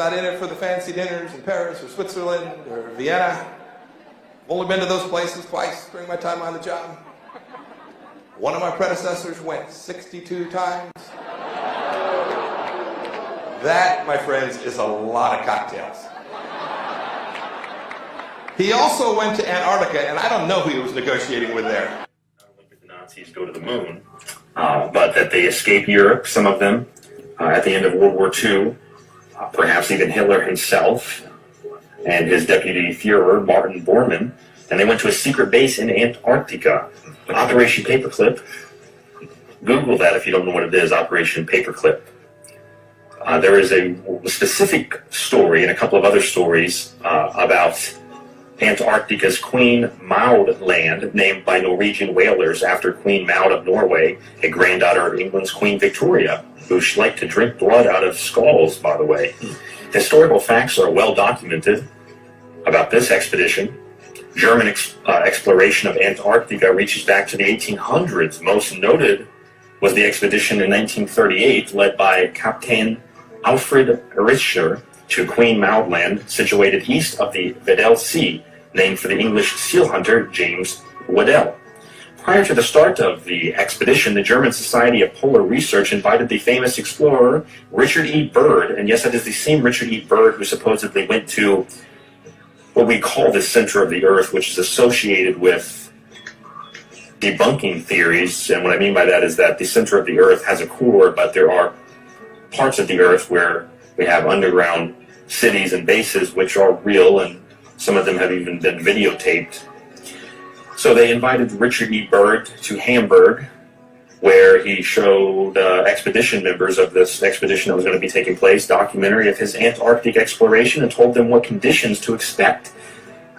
not in it for the fancy dinners in Paris or Switzerland or Vienna. I've only been to those places twice during my time on the job. One of my predecessors went 62 times. That, my friends, is a lot of cocktails. He also went to Antarctica, and I don't know who he was negotiating with there. Not only did the Nazis go to the moon, but that they escaped Europe, some of them, at the end of World War II, perhaps even Hitler himself and his deputy Führer, Martin Bormann, and they went to a secret base in Antarctica, Operation Paperclip. Google that if you don't know what it is, Operation Paperclip. There is a specific story and a couple of other stories about Antarctica's Queen Maud Land, named by Norwegian whalers after Queen Maud of Norway, a granddaughter of England's Queen Victoria, who liked to drink blood out of skulls, by the way. Historical facts are well documented about this expedition. German exploration of Antarctica reaches back to the 1800s. Most noted was the expedition in 1938 led by Captain Alfred Richter to Queen Maud Land, situated east of the Weddell Sea, named for the English seal hunter James Weddell. Prior to the start of the expedition, the German Society of Polar Research invited the famous explorer Richard E. Byrd, and yes, that is the same Richard E. Byrd who supposedly went to what we call the center of the Earth, which is associated with debunking theories. And what I mean by that is that the center of the Earth has a core, but there are parts of the Earth where we have underground cities and bases which are real, and some of them have even been videotaped. So they invited Richard E. Byrd to Hamburg, where he showed expedition members of this expedition that was going to be taking place documentary of his Antarctic exploration and told them what conditions to expect.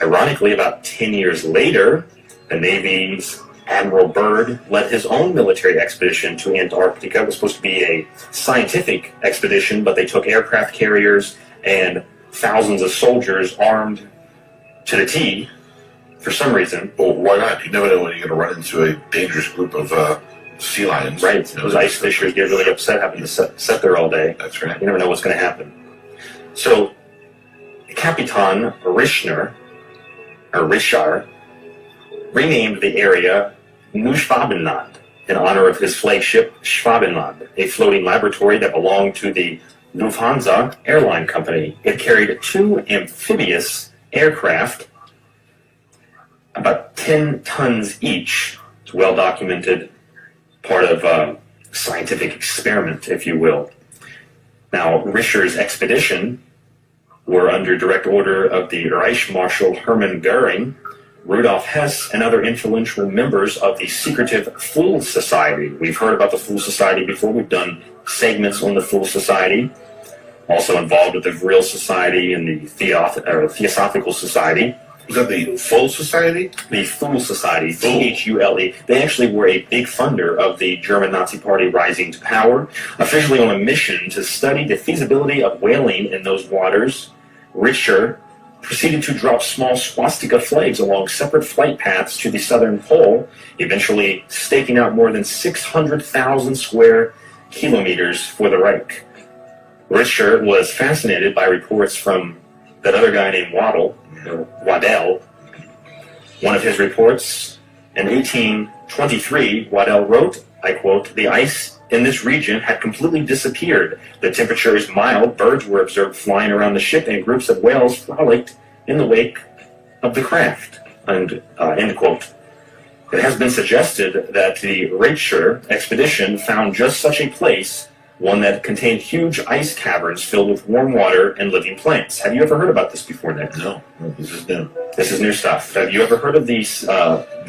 Ironically, about 10 years later, the Navy's Admiral Byrd led his own military expedition to Antarctica. It was supposed to be a scientific expedition, but they took aircraft carriers and thousands of soldiers armed to the T for some reason. Well, why not? You never know when you're going to run into a dangerous group of sea lions. Right. Those ice fishers get really upset having to sit there all day. That's right. You never know what's going to happen. So, Capitan Richard, renamed the area Neuschwabenland in honor of his flagship Schwabenland, a floating laboratory that belonged to the Lufthansa airline company. It carried 2 amphibious aircraft, about 10 tons each. It's well documented, part of a scientific experiment, if you will. Now, Richter's expedition were under direct order of the Reich Marshal Hermann Goering, Rudolf Hess, and other influential members of the secretive SKULLS Society. We've heard about the SKULLS Society before. We've done segments on the SKULLS Society. Also involved with the Vril Society and the Theosophical Society. Was that the Full Society? The SKULLS Society, Thule. They actually were a big funder of the German Nazi Party rising to power. Officially on a mission to study the feasibility of whaling in those waters, Richter proceeded to drop small swastika flags along separate flight paths to the southern pole, eventually staking out more than 600,000 square kilometers for the Reich. Richter was fascinated by reports from that other guy named Waddell. One of his reports in 1823, Waddell wrote, I quote, "The ice in this region had completely disappeared. The temperature is mild, birds were observed flying around the ship, and groups of whales frolicked in the wake of the craft." And, end quote. It has been suggested that the Richter expedition found just such a place, one that contained huge ice caverns filled with warm water and living plants. Have you ever heard about this before, Nick? No, this is new. This is new stuff. Have you ever heard of the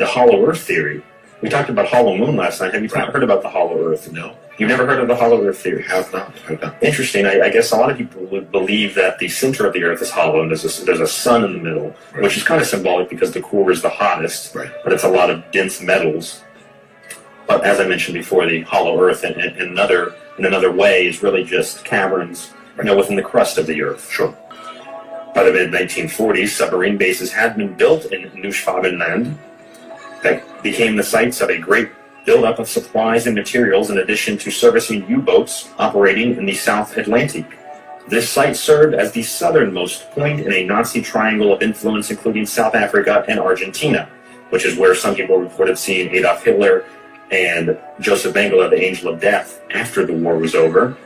hollow earth theory? We talked about hollow moon last night. Have you heard about the hollow earth? No. You've never heard of the hollow earth theory? Have not. Interesting. I guess a lot of people would believe that the center of the earth is hollow and there's a sun in the middle, right, which is kind of symbolic because the core is the hottest, right, but it's a lot of dense metals. But as I mentioned before, the hollow earth in another way is really just caverns, within the crust of the earth. Sure. By the mid-1940s, submarine bases had been built in Neuschwabenland that became the sites of a great buildup of supplies and materials in addition to servicing U-boats operating in the South Atlantic. This site served as the southernmost point in a Nazi triangle of influence, including South Africa and Argentina, which is where some people reported seeing Adolf Hitler and Joseph Mengele, the Angel of Death, after the war was over.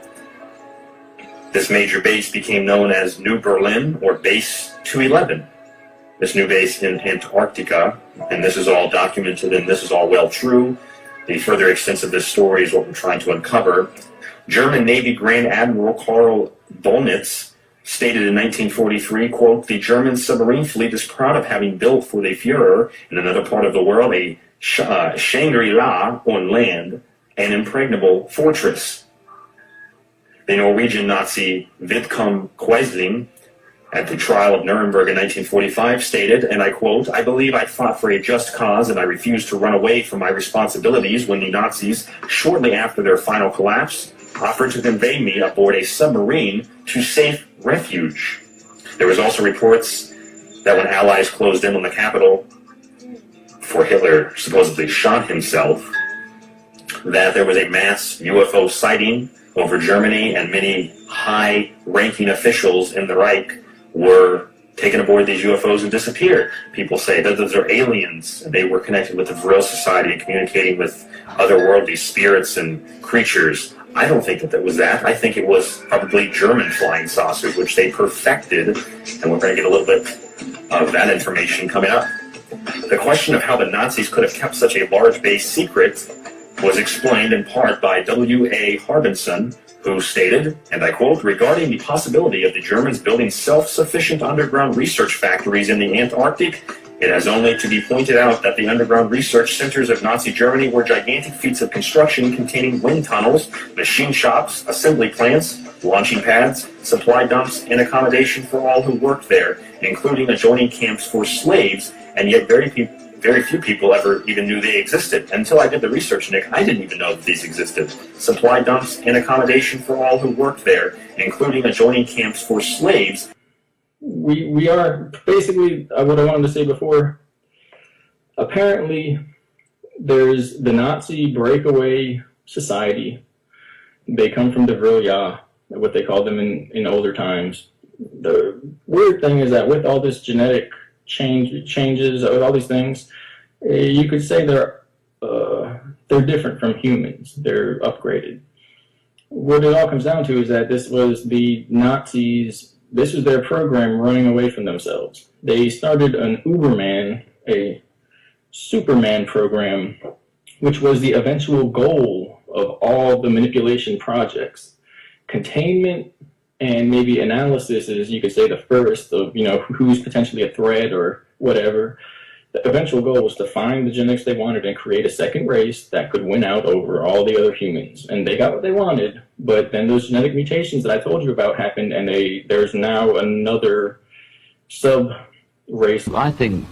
This major base became known as New Berlin, or Base 211. This new base in Antarctica, and this is all documented and this is all well true. The further extent of this story is what we're trying to uncover. German Navy Grand Admiral Karl Dönitz stated in 1943, quote, "The German submarine fleet is proud of having built for the Führer in another part of the world a Shangri-La on land, an impregnable fortress." The Norwegian Nazi Vidkun Quisling, at the trial of Nuremberg in 1945, stated, and I quote, "I believe I fought for a just cause and I refused to run away from my responsibilities when the Nazis, shortly after their final collapse, offered to convey me aboard a submarine to safe refuge." There was also reports that when Allies closed in on the capital, before Hitler supposedly shot himself, that there was a mass UFO sighting over Germany, and many high-ranking officials in the Reich were taken aboard these UFOs and disappeared. People say that those are aliens. They were connected with the Vril Society and communicating with otherworldly spirits and creatures. I don't think that was that. I think it was probably German flying saucers, which they perfected, and we're going to get a little bit of that information coming up. The question of how the Nazis could have kept such a large base secret was explained in part by W.A. Harbinson, who stated, and I quote, "Regarding the possibility of the Germans building self-sufficient underground research factories in the Antarctic, it has only to be pointed out that the underground research centers of Nazi Germany were gigantic feats of construction containing wind tunnels, machine shops, assembly plants, launching pads, supply dumps, and accommodation for all who worked there, including adjoining camps for slaves, and yet very few people ever even knew they existed. Until I did the research, Nick, I didn't even know that these existed. Supply dumps and accommodation for all who worked there, including adjoining camps for slaves." We are basically what I wanted to say before. Apparently, there's the Nazi breakaway society. They come from the Vril, what they called them in older times. The weird thing is that with all this genetic changes, with all these things, you could say they're different from humans. They're upgraded. What it all comes down to is that this was the Nazis. This was their program running away from themselves. They started an Uberman, a Superman program, which was the eventual goal of all the manipulation projects. Containment and maybe analysis is, you could say, the first of, who's potentially a threat or whatever. The eventual goal was to find the genetics they wanted and create a second race that could win out over all the other humans. And they got what they wanted, but then those genetic mutations that I told you about happened, and there's now another sub-race. I think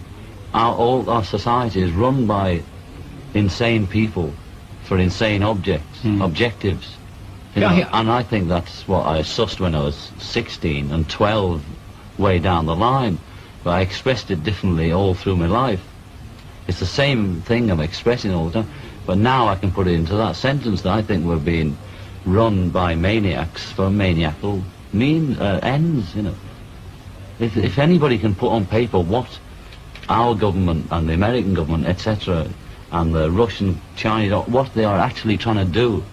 all our society is run by insane people for insane objectives. And I think that's what I sussed when I was 16 and 12 way down the line. But I expressed it differently all through my life. It's the same thing I'm expressing all the time, but now I can put it into that sentence that I think we're being run by maniacs for maniacal ends, If anybody can put on paper what our government and the American government, etc., and the Russian, Chinese, what they are actually trying to do,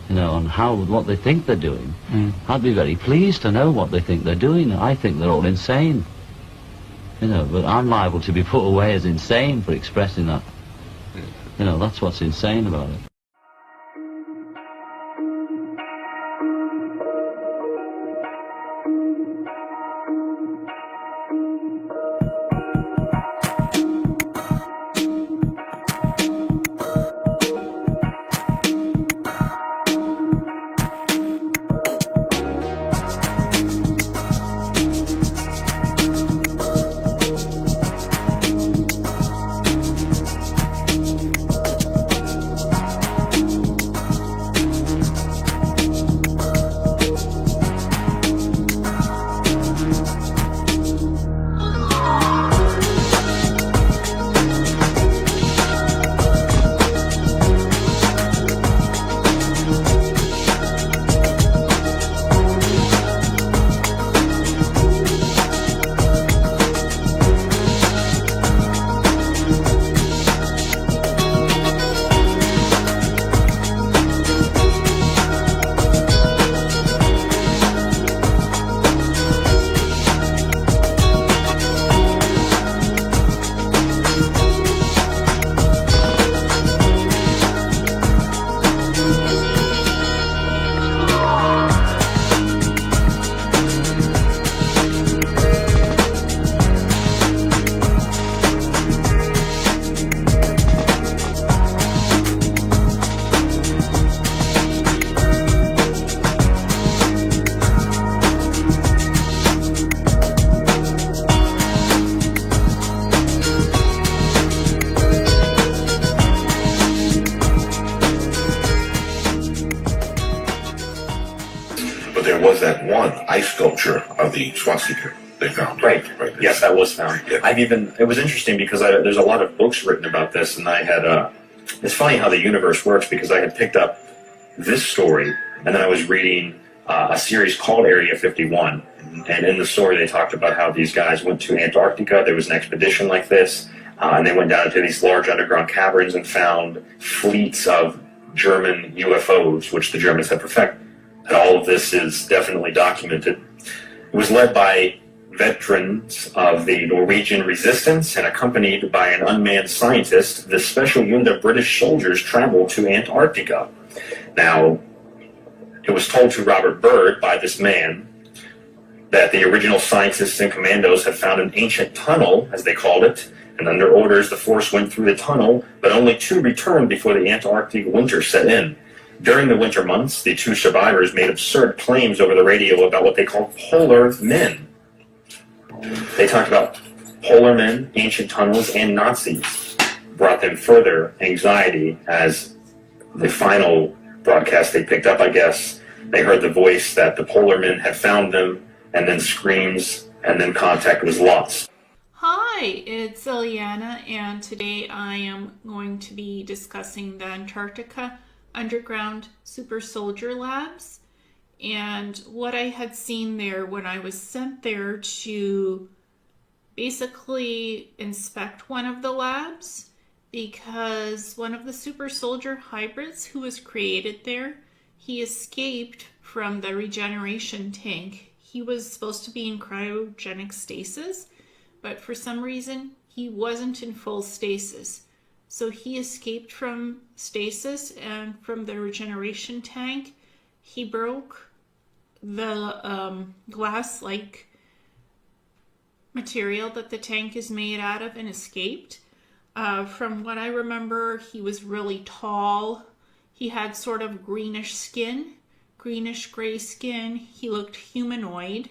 and what they think they're doing, I'd be very pleased to know what they think they're doing. I think they're all insane. But I'm liable to be put away as insane for expressing that. That's what's insane about it. picture of the swastika they found. Right. Right. Yes, that was found. Yeah. It was interesting because there's a lot of books written about this, and I had, it's funny how the universe works, because I had picked up this story, and then I was reading a series called Area 51, and in the story they talked about how these guys went to Antarctica. There was an expedition like this, and they went down into these large underground caverns and found fleets of German UFOs, which the Germans had perfected. And all of this is definitely documented. It was led by veterans of the Norwegian resistance and accompanied by an unmanned scientist. The special unit of British soldiers traveled to Antarctica. Now, it was told to Robert Byrd by this man that the original scientists and commandos had found an ancient tunnel, as they called it, and under orders the force went through the tunnel, but only 2 returned before the Antarctic winter set in. During the winter months, the 2 survivors made absurd claims over the radio about what they called polar men. They talked about polar men, ancient tunnels, and Nazis. Brought them further anxiety as the final broadcast they picked up, I guess, they heard the voice that the polar men had found them, and then screams, and then contact was lost. Hi, it's Ileana, and today I am going to be discussing the Antarctica Underground Super Soldier Labs and what I had seen there when I was sent there to basically inspect one of the labs, because one of the super soldier hybrids who was created there, he escaped from the regeneration tank. He was supposed to be in cryogenic stasis, but for some reason he wasn't in full stasis. So he escaped from stasis, and from the regeneration tank he broke the glass-like material that the tank is made out of and escaped. From what I remember, he was really tall. He had sort of greenish skin, greenish gray skin. He looked humanoid,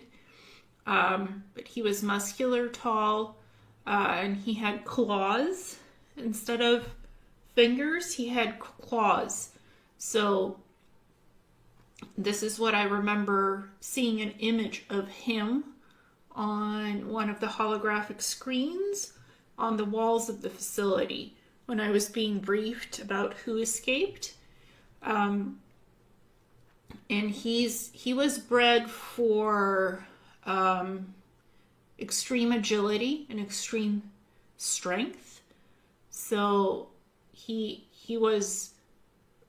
but he was muscular, tall, and he had claws. Instead of fingers, he had claws. So this is what I remember seeing, an image of him on one of the holographic screens on the walls of the facility when I was being briefed about who escaped. And he was bred for extreme agility and extreme strength. So he was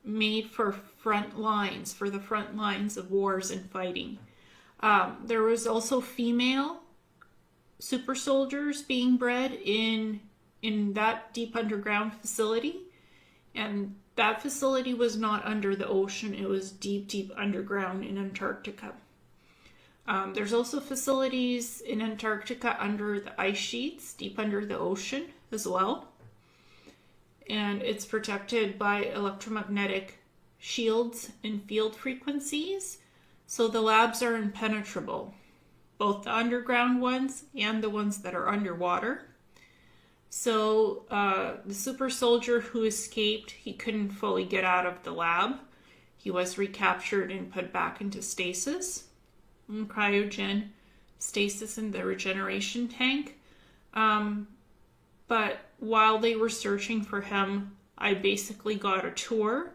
made for the front lines of wars and fighting. There was also female super soldiers being bred in that deep underground facility, and that facility was not under the ocean. It was deep underground in Antarctica. There's also facilities in Antarctica under the ice sheets, deep under the ocean as well, and it's protected by electromagnetic shields and field frequencies, so the labs are impenetrable, both the underground ones and the ones that are underwater. So the super soldier who escaped, he couldn't fully get out of the lab. He was recaptured and put back into stasis, in cryogen stasis in the regeneration tank. But while they were searching for him, I basically got a tour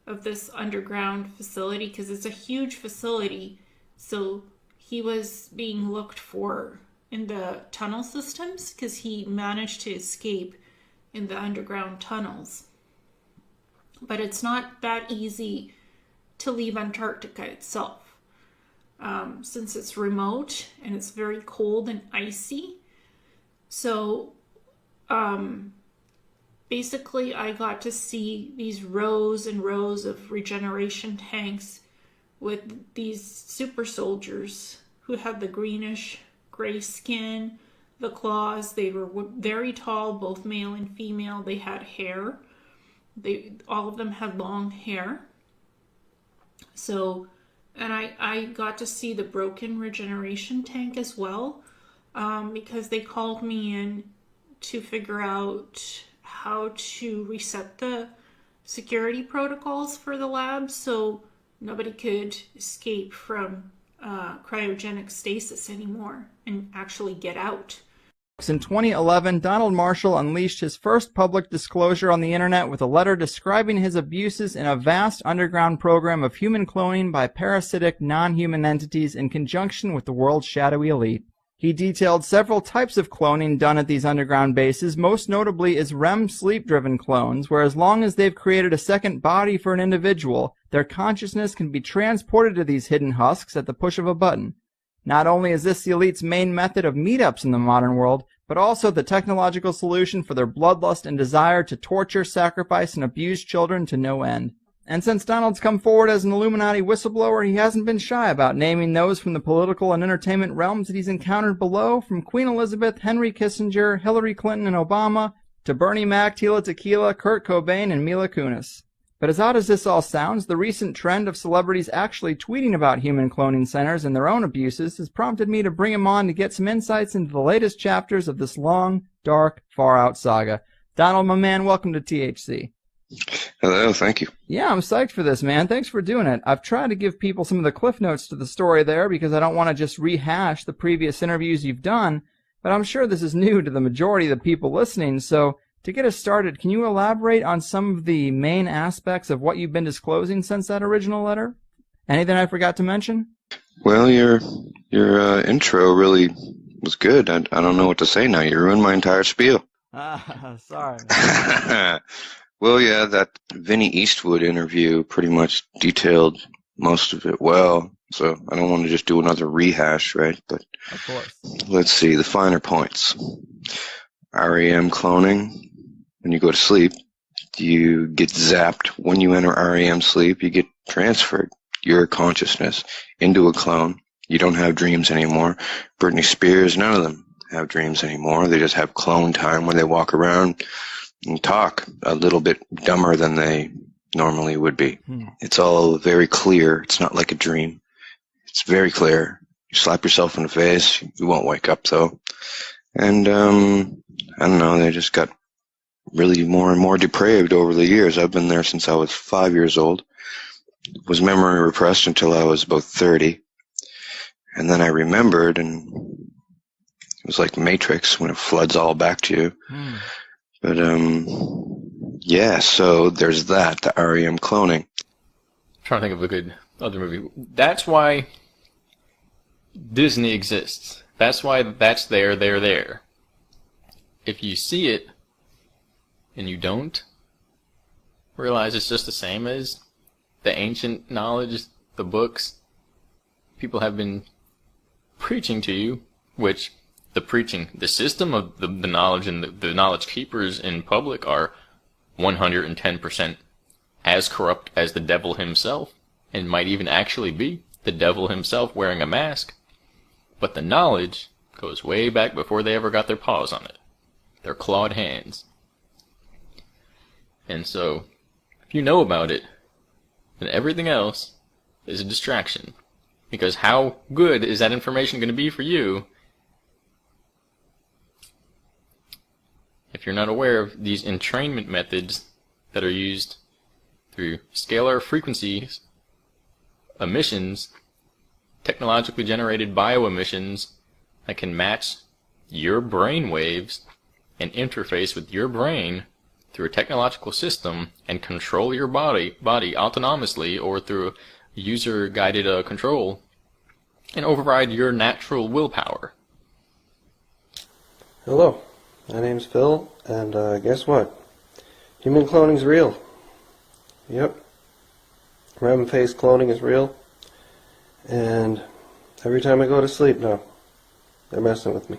of this underground facility, because it's a huge facility. So he was being looked for in the tunnel systems, because he managed to escape in the underground tunnels. But it's not that easy to leave Antarctica itself, since it's remote and it's very cold and icy. So basically I got to see these rows and rows of regeneration tanks with these super soldiers who had the greenish gray skin, the claws. They were very tall, both male and female. They had hair. All of them had long hair. So, and I got to see the broken regeneration tank as well, because they called me in to figure out how to reset the security protocols for the lab so nobody could escape from cryogenic stasis anymore and actually get out. In 2011, Donald Marshall unleashed his first public disclosure on the internet with a letter describing his abuses in a vast underground program of human cloning by parasitic, non-human entities in conjunction with the world's shadowy elite. He detailed several types of cloning done at these underground bases, most notably is REM sleep-driven clones, where as long as they've created a second body for an individual, their consciousness can be transported to these hidden husks at the push of a button. Not only is this the elite's main method of meetups in the modern world, but also the technological solution for their bloodlust and desire to torture, sacrifice, and abuse children to no end. And since Donald's come forward as an Illuminati whistleblower, he hasn't been shy about naming those from the political and entertainment realms that he's encountered below, from Queen Elizabeth, Henry Kissinger, Hillary Clinton and Obama, to Bernie Mac, Tila Tequila, Kurt Cobain, and Mila Kunis. But as odd as this all sounds, the recent trend of celebrities actually tweeting about human cloning centers and their own abuses has prompted me to bring him on to get some insights into the latest chapters of this long, dark, far-out saga. Donald, my man, welcome to THC. Hello, thank you. Yeah, I'm psyched for this, man. Thanks for doing it. I've tried to give people some of the cliff notes to the story there because I don't want to just rehash the previous interviews you've done, but I'm sure this is new to the majority of the people listening, so to get us started, can you elaborate on some of the main aspects of what you've been disclosing since that original letter? Anything I forgot to mention? Well, your intro really was good. I don't know what to say now. You ruined my entire spiel. Sorry. Well, yeah, that Vinny Eastwood interview pretty much detailed most of it well, so I don't want to just do another rehash, right? But of course. Let's see, the finer points. REM cloning. When you go to sleep, you get zapped. When you enter REM sleep, you get transferred your consciousness into a clone. You don't have dreams anymore. Britney Spears, none of them have dreams anymore. They just have clone time where they walk around and talk a little bit dumber than they normally would be. It's all very clear. It's not like a dream. It's very clear. You slap yourself in the face, you won't wake up though. And I don't know, they just got really more and more depraved over the years. I've been there since I was 5 years old. Was memory repressed until I was about 30. And then I remembered, and it was like Matrix when it floods all back to you. But yeah, so there's that, the REM cloning. I'm trying to think of a good other movie. That's why Disney exists. That's why that's there. If you see it and you don't realize it's just the same as the ancient knowledge, the books people have been preaching to you, which the system of the knowledge and the knowledge keepers in public are 110% as corrupt as the devil himself, and might even actually be the devil himself wearing a mask. But the knowledge goes way back before they ever got their paws on it. Their clawed hands. And so, if you know about it, then everything else is a distraction. Because how good is that information going to be for you if you're not aware of these entrainment methods that are used through scalar frequencies, emissions, technologically generated bioemissions that can match your brain waves and interface with your brain through a technological system and control your body autonomously or through user-guided control and override your natural willpower. Hello, my name's Phil, and guess what? Human cloning's real. Yep. REM-phase cloning is real. And every time I go to sleep now, they're messing with me.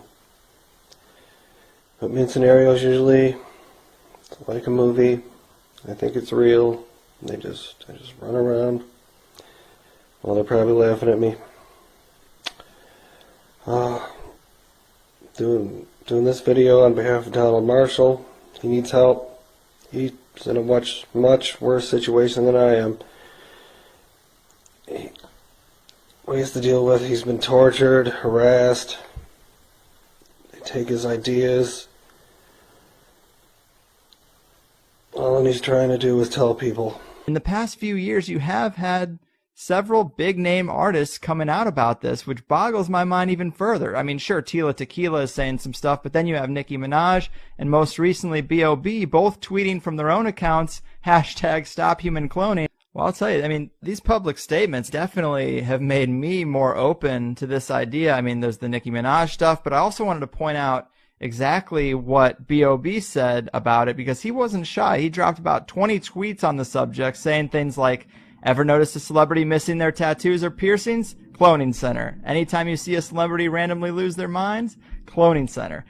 Put me in scenarios usually, it's like a movie. I think it's real. I just run around. Well, they're probably laughing at me. Doing this video on behalf of Donald Marshall. He needs help. He's in a much worse situation than I am. What he has to deal with, he's been tortured, harassed. They take his ideas. All he's trying to do is tell people. In the past few years, you have had several big-name artists coming out about this, which boggles my mind even further. I mean, sure, Tila Tequila is saying some stuff, but then you have Nicki Minaj and most recently B.O.B. both tweeting from their own accounts, #StopHumanCloning. Well, I'll tell you, I mean, these public statements definitely have made me more open to this idea. I mean, there's the Nicki Minaj stuff, but I also wanted to point out exactly what B.O.B. said about it, because he wasn't shy. He dropped about 20 tweets on the subject saying things like, ever notice a celebrity missing their tattoos or piercings? Cloning center. Anytime you see a celebrity randomly lose their minds? Cloning center.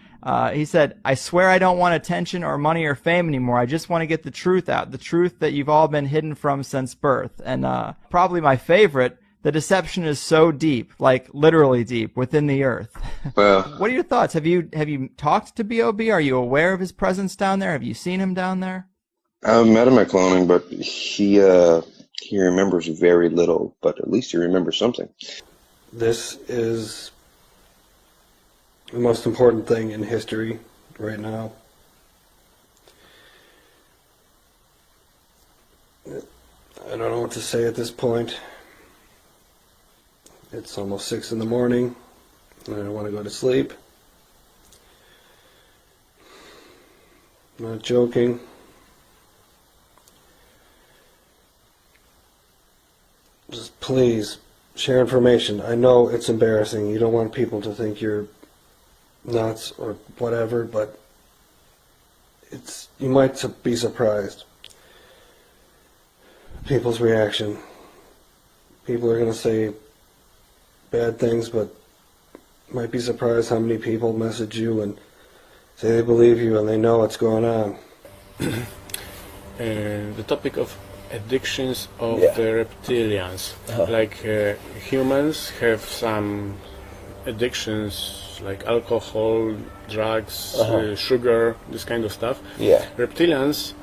He said, I swear I don't want attention or money or fame anymore. I just want to get the truth out. The truth that you've all been hidden from since birth. And probably my favorite, the deception is so deep, like literally deep, within the earth. Well, What are your thoughts? Have you talked to B.O.B.? Are you aware of his presence down there? Have you seen him down there? I met him at cloning, but he remembers very little, but at least he remembers something. This is the most important thing in history right now. I don't know what to say at this point. It's almost 6 in the morning, and I want to go to sleep. I'm not joking. Just please share information. I know it's embarrassing. You don't want people to think you're nuts or whatever, but you might be surprised. People's reaction. People are going to say bad things, but might be surprised how many people message you and say they believe you and they know what's going on. The topic of addictions of the reptilians. Like humans have some addictions like alcohol, drugs, sugar, this kind of stuff. Reptilians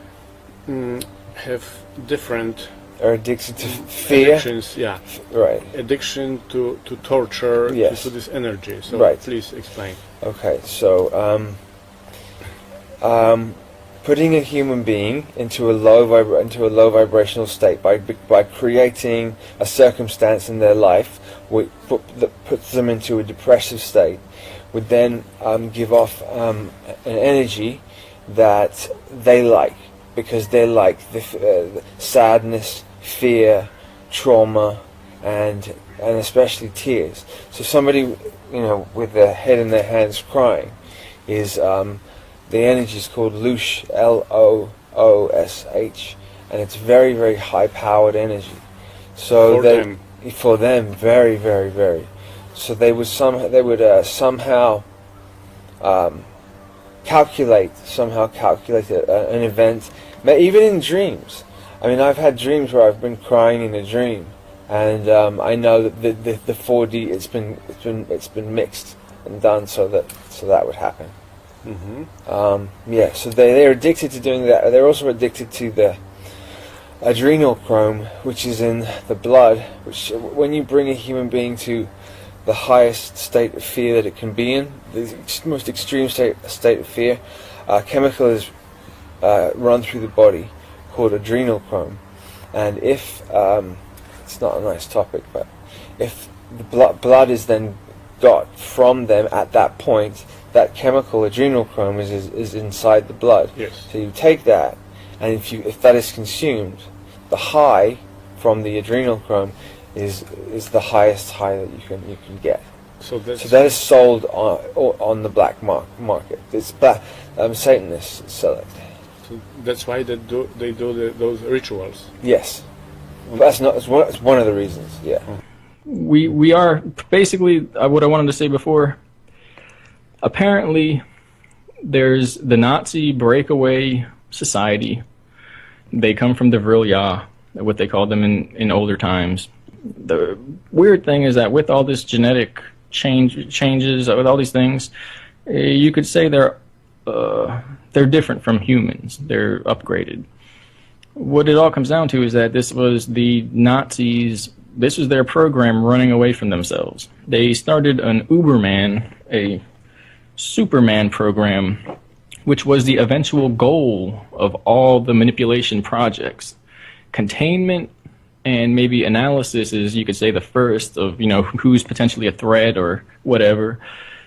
have different are addicted to fear. Addictions, Right. Addiction to torture, to this energy. So please explain. Okay, so putting a human being into a low vibrational state by creating a circumstance in their life that puts them into a depressive state would then give off an energy that they like, because they like the sadness, fear, trauma, and especially tears. So somebody, with their head in their hands crying is the energy is called Loosh, L-O-O-S-H, and it's very, very high-powered energy. So for them, very, very, very. So they would somehow calculate an event, even in dreams. I mean, I've had dreams where I've been crying in a dream, and I know that the 4D it's been mixed and done so that would happen. So they're addicted to doing that. They're also addicted to the adrenochrome, which is in the blood, which when you bring a human being to the highest state of fear that it can be in, the most extreme state of fear, chemical is run through the body called adrenochrome. And if it's not a nice topic, but if the blood is then got from them at that point, that chemical adrenochrome is inside the blood. So you take that, and if that is consumed, the high from the adrenochrome is the highest high that you can get. So that is sold on the black market. It's Satanists sell it. So that's why they do those rituals. Yes, that's one of the reasons. Yeah. We are basically what I wanted to say before. Apparently, there's the Nazi breakaway society. They come from the Vril-Ya, what they called them in older times. The weird thing is that with all this genetic changes, with all these things, you could say they're different from humans. They're upgraded. What it all comes down to is that this was the Nazis. This was their program running away from themselves. They started an Uberman, a Superman program, which was the eventual goal of all the manipulation projects. Containment and maybe analysis is, you could say, the first of, who's potentially a threat or whatever.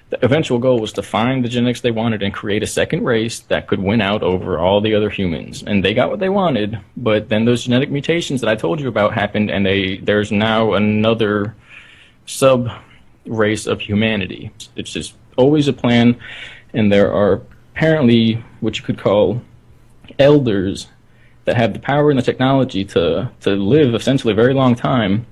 The eventual goal was to find the genetics they wanted and create a second race that could win out over all the other humans. And they got what they wanted, but then those genetic mutations that I told you about happened, and there's now another sub-race of humanity. It's just always a plan, and there are apparently what you could call elders that have the power and the technology to live essentially a very long time.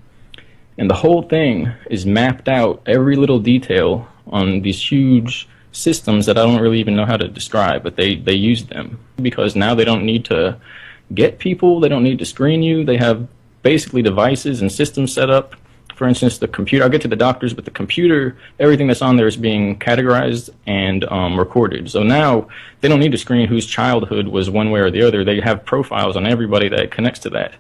And the whole thing is mapped out, every little detail, on these huge systems that I don't really even know how to describe, but they use them because now they don't need to get people, they don't need to screen you, they have basically devices and systems set up. For instance, the computer, I'll get to the doctors, but the computer, everything that's on there is being categorized and recorded. So now they don't need to screen whose childhood was one way or the other. They have profiles on everybody that connects to that.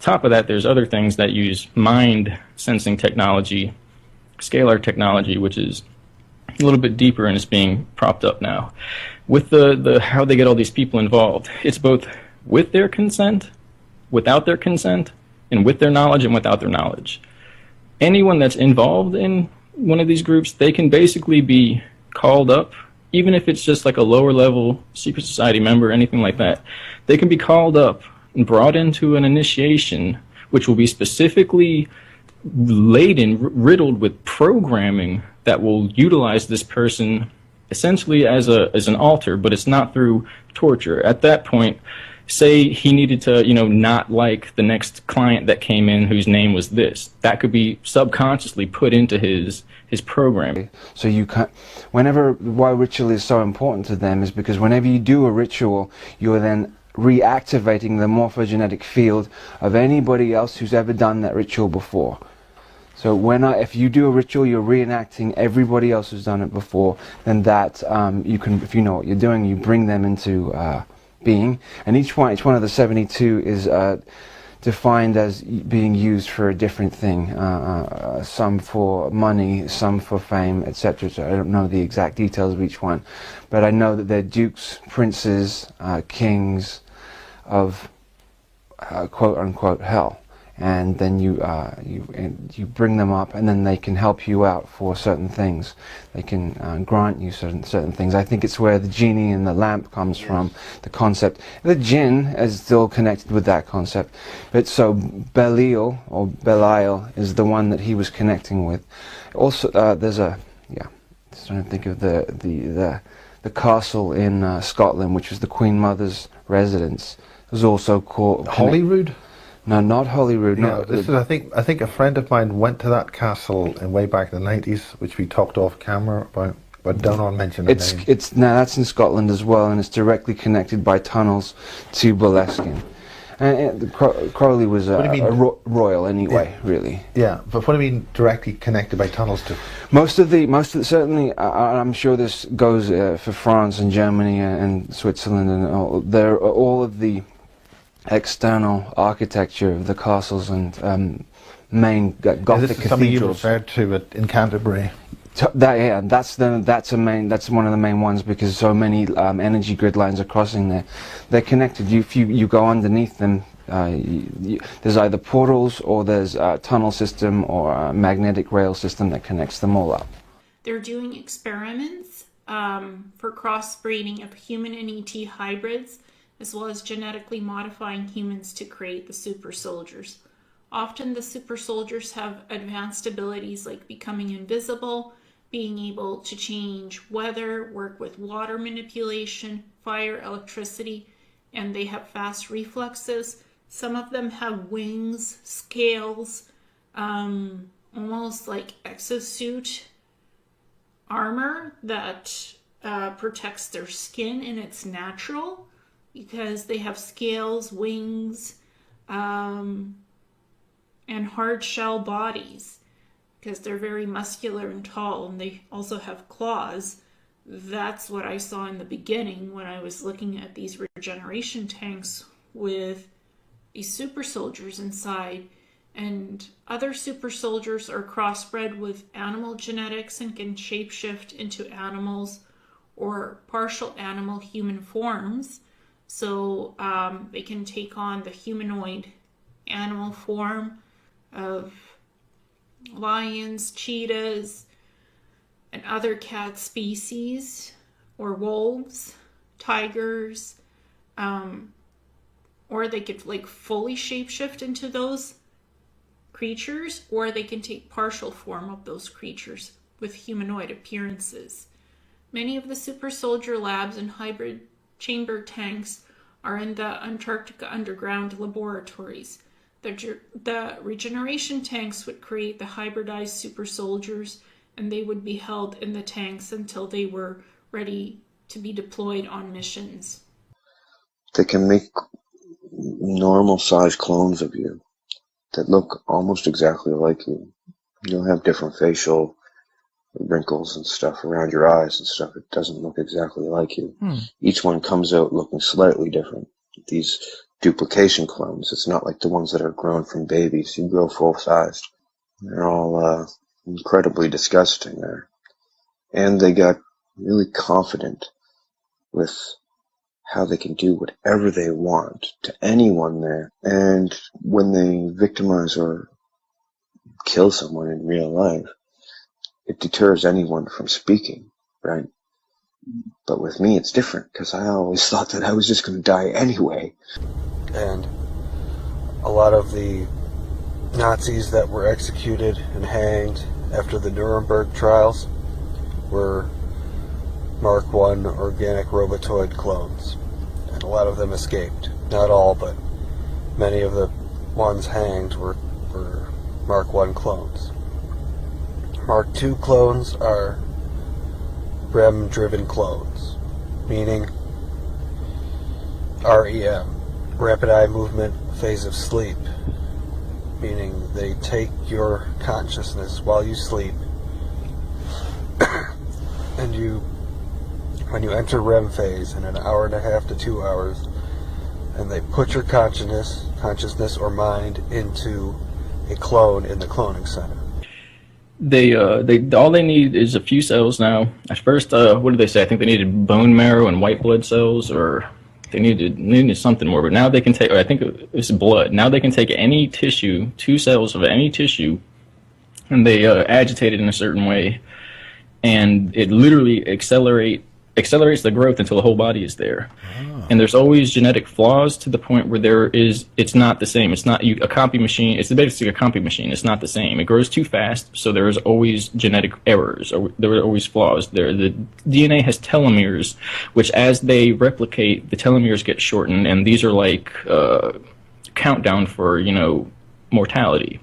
Top of that, there's other things that use mind sensing technology, scalar technology, which is a little bit deeper, and it's being propped up now. With the how they get all these people involved, it's both with their consent, without their consent, and with their knowledge and without their knowledge. Anyone that's involved in one of these groups, they can basically be called up, even if it's just like a lower level secret society member or anything like that. They can be called up and brought into an initiation, which will be specifically riddled with programming that will utilize this person essentially as an altar, but it's not through torture. At that point, say he needed to, not like the next client that came in whose name was this. That could be subconsciously put into his program. So you can't, why ritual is so important to them is because whenever you do a ritual, you're then reactivating the morphogenetic field of anybody else who's ever done that ritual before. So if you do a ritual, you're reenacting everybody else who's done it before. Then that you can, if you know what you're doing, you bring them into being. And each one of the 72 is defined as being used for a different thing. Some for money, some for fame, etc. So I don't know the exact details of each one, but I know that they're dukes, princes, kings of quote unquote hell. And then you bring them up, and then they can help you out for certain things. They can grant you certain things. I think it's where the genie in the lamp comes from, the concept. The jinn is still connected with that concept, but so Belial or Belial is the one that he was connecting with. Also, there's just trying to think of the castle in Scotland, which was the Queen Mother's residence. It was also called Holyrood. No, not Holyrood. No, this is. I think a friend of mine went to that castle way back in the 90s, which we talked off camera about, but don't all mention the name. That's in Scotland as well, and it's directly connected by tunnels to Boleskine. And Crowley was a royal anyway, really. Yeah, but what do you mean directly connected by tunnels to? Most of the certainly, I'm sure this goes for France and Germany and Switzerland and all of the external architecture of the castles and main Gothic cathedrals. This is something you referred to in Canterbury. That's one of the main ones, because so many energy grid lines are crossing there. They're connected. If you go underneath them, there's either portals or there's a tunnel system or a magnetic rail system that connects them all up. They're doing experiments for crossbreeding of human and ET hybrids, as well as genetically modifying humans to create the super soldiers. Often the super soldiers have advanced abilities like becoming invisible, being able to change weather, work with water manipulation, fire, electricity, and they have fast reflexes. Some of them have wings, scales, almost like exosuit armor that protects their skin, and it's natural because they have scales, wings, and hard shell bodies because they're very muscular and tall, and they also have claws. That's what I saw in the beginning when I was looking at these regeneration tanks with these super soldiers inside. And other super soldiers are crossbred with animal genetics and can shapeshift into animals or partial animal human forms. So they can take on the humanoid animal form of lions, cheetahs, and other cat species, or wolves, tigers, or they could like fully shapeshift into those creatures, or they can take partial form of those creatures with humanoid appearances. Many of the super soldier labs and hybrid chamber tanks are in the Antarctica underground laboratories. The regeneration tanks would create the hybridized super soldiers, and they would be held in the tanks until they were ready to be deployed on missions. They can make normal sized clones of you that look almost exactly like you. You'll have different facial wrinkles and stuff around your eyes and stuff. It doesn't look exactly like you. Each one comes out looking slightly different. These duplication clones, it's not like the ones that are grown from babies. You grow full-sized. They're all incredibly disgusting there. And they got really confident with how they can do whatever they want to anyone there. And when they victimize or kill someone in real life, it deters anyone from speaking, right? But with me, it's different, because I always thought that I was just going to die anyway. And a lot of the Nazis that were executed and hanged after the Nuremberg trials were Mark I organic robotoid clones. And a lot of them escaped. Not all, but many of the ones hanged were Mark I clones. Mark II clones are REM-driven clones, meaning REM, rapid eye movement phase of sleep, meaning they take your consciousness while you sleep, and when you enter REM phase in an hour and a half to 2 hours, and they put your consciousness or mind into a clone in the cloning center. They all they need is a few cells now. At first, what did they say? I think they needed bone marrow and white blood cells, or they needed something more. But now they can take, or I think it's blood. Now they can take any tissue, 2 cells of any tissue, and they agitate it in a certain way, and it literally accelerates the growth until the whole body is there. And there's always genetic flaws to the point where it's not the same. It's not a copy machine. It's basically a copy machine. It's not the same. It grows too fast, so there's always genetic errors, or there are always flaws. The DNA has telomeres, which as they replicate, the telomeres get shortened, and these are like countdown for, mortality.